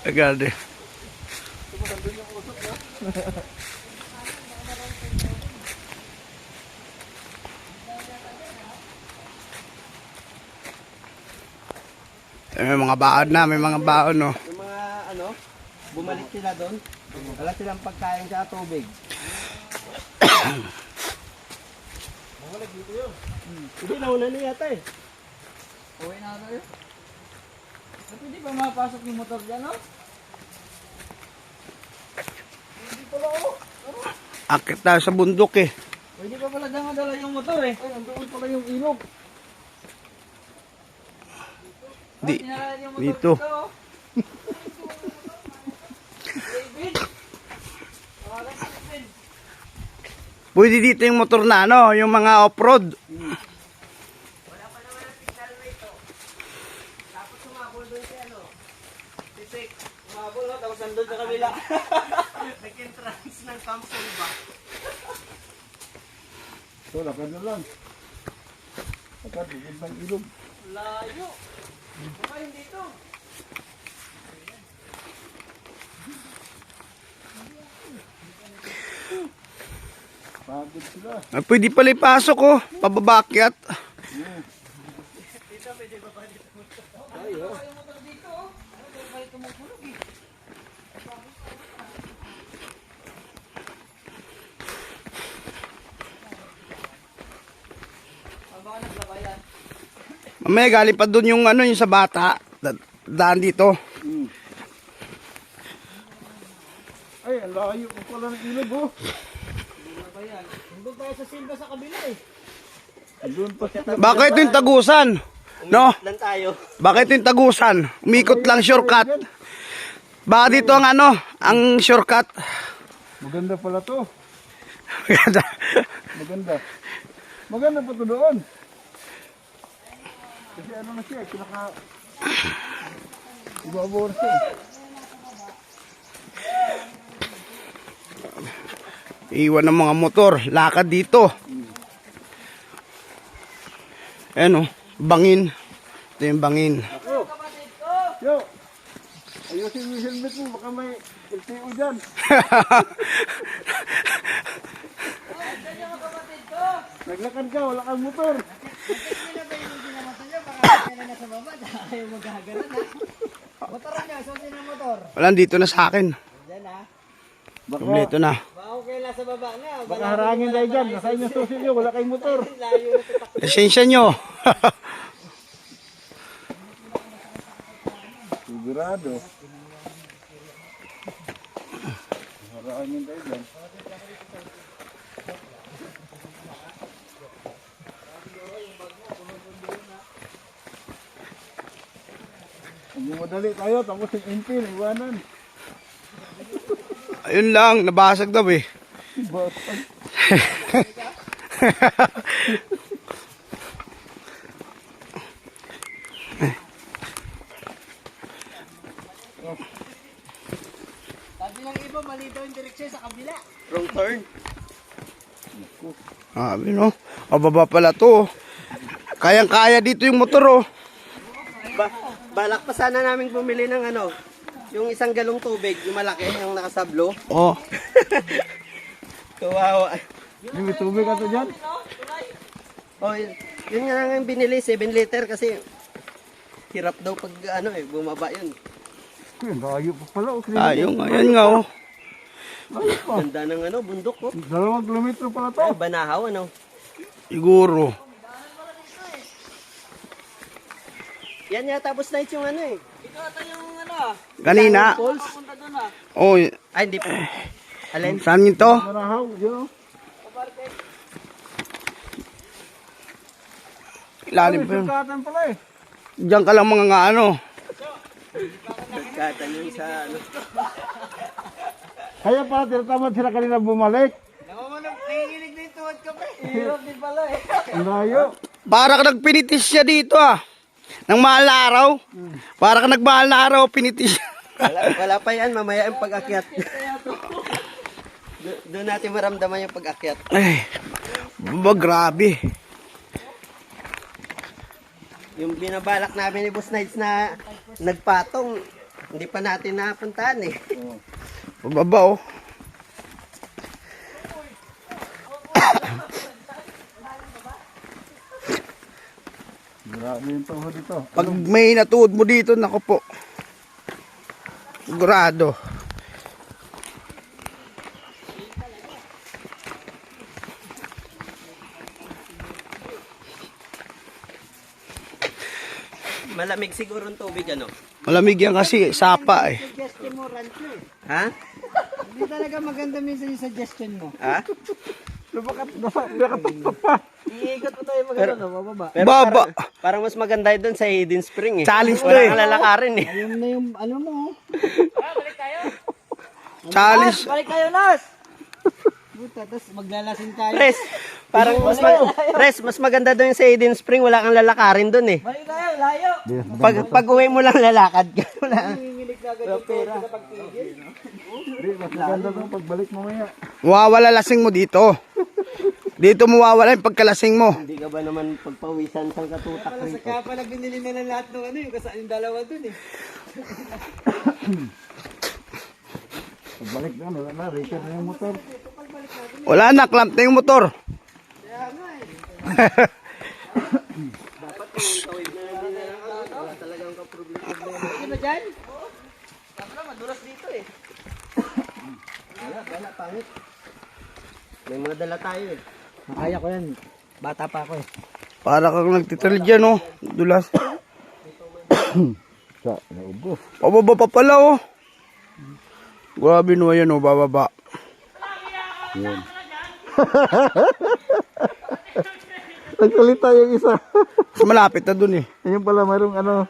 Garden. May mga baon na, may mga baon, no. Yung mga ano, bumalik sila doon. Wala silang pagkain sa tubig. Bumalik dito yun. Hindi, nauna na yata eh. Uwi na tayo. Ba't hindi pa mapasok yung motor dyan, no? Hindi pala ako. Akit tayo sa bundok eh. Pwede pa pala dala yung motor eh. Ay, nandoon pala yung ilog. Di, Dinala yung motor dito. oh. David. Tawagan si David. Pwede dito yung motor na ano, yung mga off-road. Wala pa naman ang signal rito. Tapos sumabol doon si ano. Si Sik. Sumabol no, tapos nandun sa kabila. Nag-entrance ng Thompson ba? So, lakad na lang. Lakad, bukod ng ilog. Layo. Baka hindi ito. Pagod sila. Ah, pwede pala ipasok oh, pababakyat. Dito, pwede ba pa dito? Ay, oh. Yung motor dito, oh. Ano, kaya balik tumutulog eh. Baka naglabayan. Mamaya galing pa dun yung ano, yung sa bata. Daan dito. Ay, ang layo ko pala ng ilog, oh. Naglabayan. Nandun tayo sa Silva sa kabila eh. Doon pa siya. Baka ito yung tagusan. No? Lang tayo. Baka ito yung tagusan. Umikot lang shortcut. Baka dito ang ano, ang shortcut. Maganda pala to. Maganda. Maganda. Maganda pa to doon. Kasi ano na siya, pinaka... Ibabaw na siya. Iwan ng mga motor. Lakad dito. Ayan oh, bangin. Ito yung bangin. Yo! Ayusin mo yung helmet mo, baka may LTO dyan. Naglakad ka, wala kang motor. Ayaw maghahagalan ha. Motor niya, susin ang motor. Wala, dito na sa akin. Diyan ha. Kompleto na. Baka okay lang sa baba na. Baka harangin tayo dyan, nasa inyo susil nyo, wala kayong motor. Layo na tutak. Lisensya nyo. Sigurado. Harangin tayo dyan. Madali tayo, tapos yung MP, iwanan. Ayun lang, nabasag daw eh. Batang. Sabi ng iba, mali daw yung direksyon sa kabila. Wrong turn. Sabi no, baba pala to. Kayang-kaya dito yung motor oh. Balak pa sana namin bumili ng ano, yung isang galong tubig, yung malaki, yung nakasablo. Oh. Kawawa. May tubig ka to dyan? Oh, yun nga nga yung binili, 7 liter kasi hirap daw pag ano eh, bumaba yun. Ayun, layo pa pala. Oh. Ayun, ayan nga oh. Layo pa. Ganda ng ano, bundok ko. 2 kilometro pala to. Ay, Banahaw ano. Siguro. Yan yata tapos night yung ano eh. Ito ata yung ano, Kanina. Falls. punta doon ha. Oh, Ay, hindi pa. Alin? saan yun to? Marahaw, yun oh. Ilalim pa yun. Sukatan pala eh. Diyan ka lang mga nga ano. Katan yun sa ano. Kaya pala tinatamad sila kanina bumalik. Nanginginig na yung tuhod ko pa eh. Hirap din pala eh. Ang layo. Para ka nagpinitis siya dito ah. Nang mahal na araw. Para ka nagmahal na araw, pinitis. Wala pa yan, mamaya yung pag-akyat. Doon natin maramdaman yung pag-akyat. Ay, baba, grabe. Yung binabalak namin ni Boss Nights na nagpatong, hindi pa natin napuntahan eh. Pababa oh. Grabe yung tuhod dito. Pag may natuod mo dito, nako po. Sigurado. Malamig siguro ang tubig ano? Malamig yan kasi, sapa eh. Suggestion mo, Rancho eh. Ha? Hindi talaga maganda minsan yung suggestion mo. Ha? Iikot mo tayo maganda, no? Mababa. Pero Baba. parang mas maganda yun doon sa Hidden Spring eh. Challenge to Wala eh. kang lalakarin eh. Ayun na yung, ano mo, oh. Challenge. Balik tayo, Nas! Buta, tapos maglalasing tayo. Res, parang mas maganda doon sa Hidden Spring, wala kang lalakarin doon eh. Balik tayo, layo! Pag uwi mo lang lalakad ka. Wala. Nanginginig na agad yung pera sa pagtigil. Di, mas maganda itong pagbalik mamaya. Mawawala lasing mo dito. Dito mawawala yung pagkalasing mo. Hindi ka ba naman pagpawisan sang katutak Sa rito? kaya pala binili na ng lahat ng ano, yung dalawa dun eh. Pagbalik na, wala na. Record na yung motor. Wala na, clamp na yung motor. Wala talagang kaproblema. Ano ba dyan? Wala, madulas dito eh. Wala, pangit. May mga dala tayo eh. Kaya ko yan. Bata pa ako eh. Para kang nagtitril dyan oh. Dulas. Sa, naubos. Pababa pa pala oh. Grabe no, yan oh, bababa. Yan. Nagsalita yung isa. Mas malapit na dun eh. Ayun pala, mayroong ano,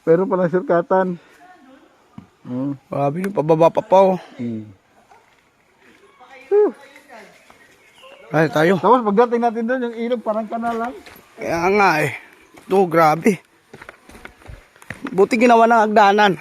meron palang sirkatan. Grabe no, pababa pa oh. Ay, tayo. Tapos pagdating natin doon, yung ilog parang kanal lang. Kaya nga eh. Ito, grabe. Buti ginawa ng hagdanan.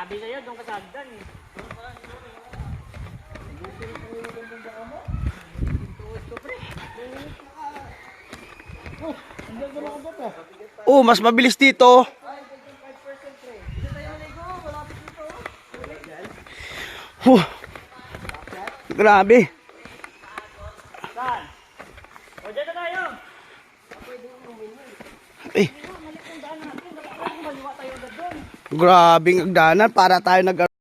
Sabi sa'yo, doon ka sa hagdan eh. Oh, mas mabilis dito. Grabe. O, dyan na tayo! Eh. Grabing hagdanan para tayo nag